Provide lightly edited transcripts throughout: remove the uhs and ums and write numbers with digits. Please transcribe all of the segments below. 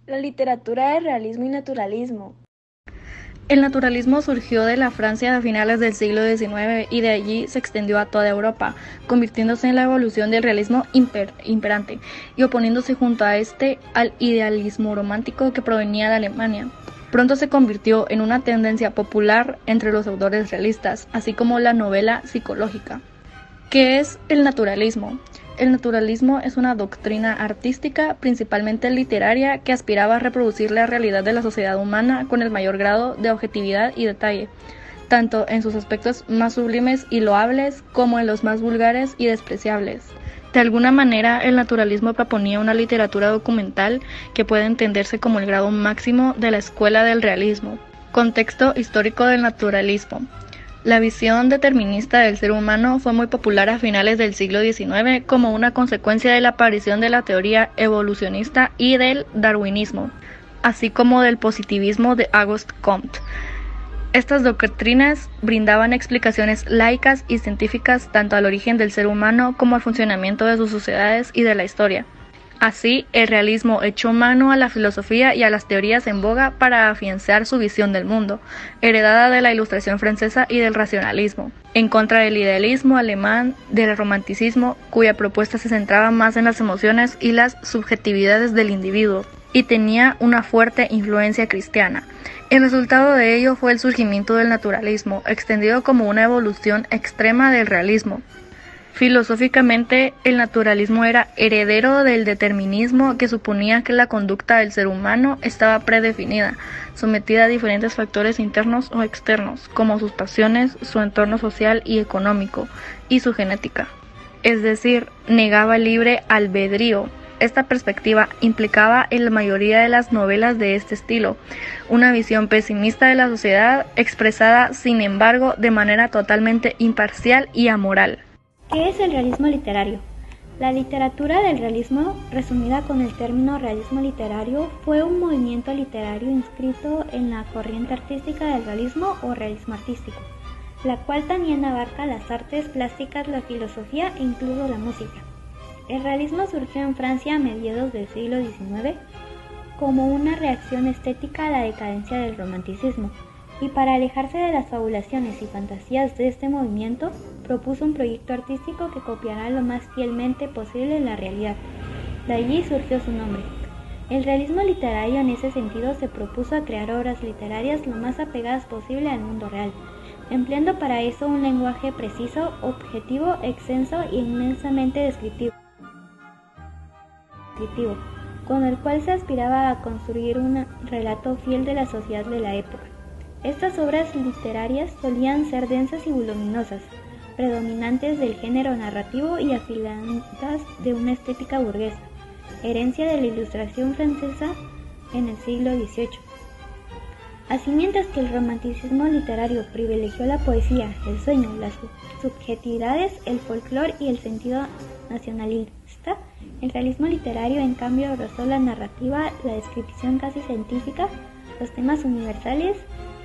La literatura de realismo y naturalismo. El naturalismo surgió de la Francia a finales del siglo XIX y de allí se extendió a toda Europa, convirtiéndose en la evolución del realismo imperante y oponiéndose junto a este al idealismo romántico que provenía de Alemania. Pronto se convirtió en una tendencia popular entre los autores realistas, así como la novela psicológica. ¿Qué es el naturalismo? El naturalismo es una doctrina artística, principalmente literaria, que aspiraba a reproducir la realidad de la sociedad humana con el mayor grado de objetividad y detalle, tanto en sus aspectos más sublimes y loables como en los más vulgares y despreciables. De alguna manera, el naturalismo proponía una literatura documental que puede entenderse como el grado máximo de la escuela del realismo. Contexto histórico del naturalismo. La visión determinista del ser humano fue muy popular a finales del siglo XIX como una consecuencia de la aparición de la teoría evolucionista y del darwinismo, así como del positivismo de Auguste Comte. Estas doctrinas brindaban explicaciones laicas y científicas tanto al origen del ser humano como al funcionamiento de sus sociedades y de la historia. Así, el realismo echó mano a la filosofía y a las teorías en boga para afianzar su visión del mundo, heredada de la Ilustración francesa y del racionalismo, en contra del idealismo alemán, del romanticismo, cuya propuesta se centraba más en las emociones y las subjetividades del individuo, y tenía una fuerte influencia cristiana. El resultado de ello fue el surgimiento del naturalismo, extendido como una evolución extrema del realismo. Filosóficamente, el naturalismo era heredero del determinismo, que suponía que la conducta del ser humano estaba predefinida, sometida a diferentes factores internos o externos, como sus pasiones, su entorno social y económico, y su genética. Es decir, negaba el libre albedrío. Esta perspectiva implicaba en la mayoría de las novelas de este estilo, una visión pesimista de la sociedad, expresada, sin embargo, de manera totalmente imparcial y amoral. ¿Qué es el realismo literario? La literatura del realismo, resumida con el término realismo literario, fue un movimiento literario inscrito en la corriente artística del realismo o realismo artístico, la cual también abarca las artes plásticas, la filosofía e incluso la música. El realismo surgió en Francia a mediados del siglo XIX como una reacción estética a la decadencia del romanticismo, y para alejarse de las fabulaciones y fantasías de este movimiento, propuso un proyecto artístico que copiará lo más fielmente posible la realidad. De allí surgió su nombre. El realismo literario en ese sentido se propuso a crear obras literarias lo más apegadas posible al mundo real, empleando para eso un lenguaje preciso, objetivo, extenso y inmensamente descriptivo, con el cual se aspiraba a construir un relato fiel de la sociedad de la época. Estas obras literarias solían ser densas y voluminosas, predominantes del género narrativo y afiladas de una estética burguesa, herencia de la Ilustración francesa en el siglo XVIII. Así, mientras que el romanticismo literario privilegió la poesía, el sueño, las subjetividades, el folclore y el sentido nacionalista, el realismo literario en cambio abrazó la narrativa, la descripción casi científica, los temas universales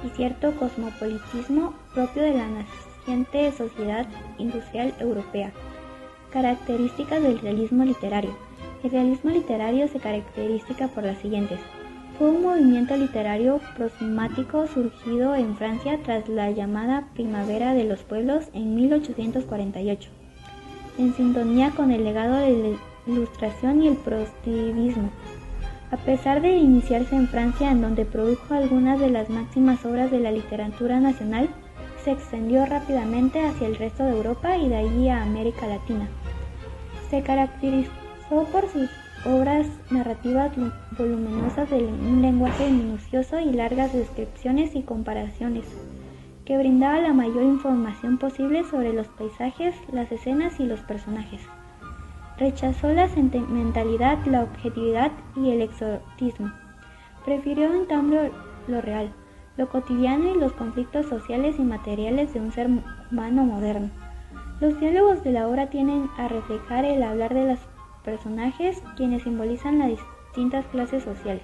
y cierto cosmopolitismo propio de la naciente sociedad industrial europea. Características del realismo literario. El realismo literario se caracteriza por las siguientes. Fue un movimiento literario prosmático surgido en Francia tras la llamada Primavera de los Pueblos en 1848, en sintonía con el legado de la Ilustración y el positivismo. A pesar de iniciarse en Francia, en donde produjo algunas de las máximas obras de la literatura nacional, se extendió rápidamente hacia el resto de Europa y de allí a América Latina. Se caracterizó por sus obras narrativas voluminosas de un lenguaje minucioso y largas descripciones y comparaciones, que brindaba la mayor información posible sobre los paisajes, las escenas y los personajes. Rechazó la sentimentalidad, la objetividad y el exotismo. Prefirió en cambio lo real, lo cotidiano y los conflictos sociales y materiales de un ser humano moderno. Los diálogos de la obra tienden a reflejar el hablar de los personajes, quienes simbolizan las distintas clases sociales.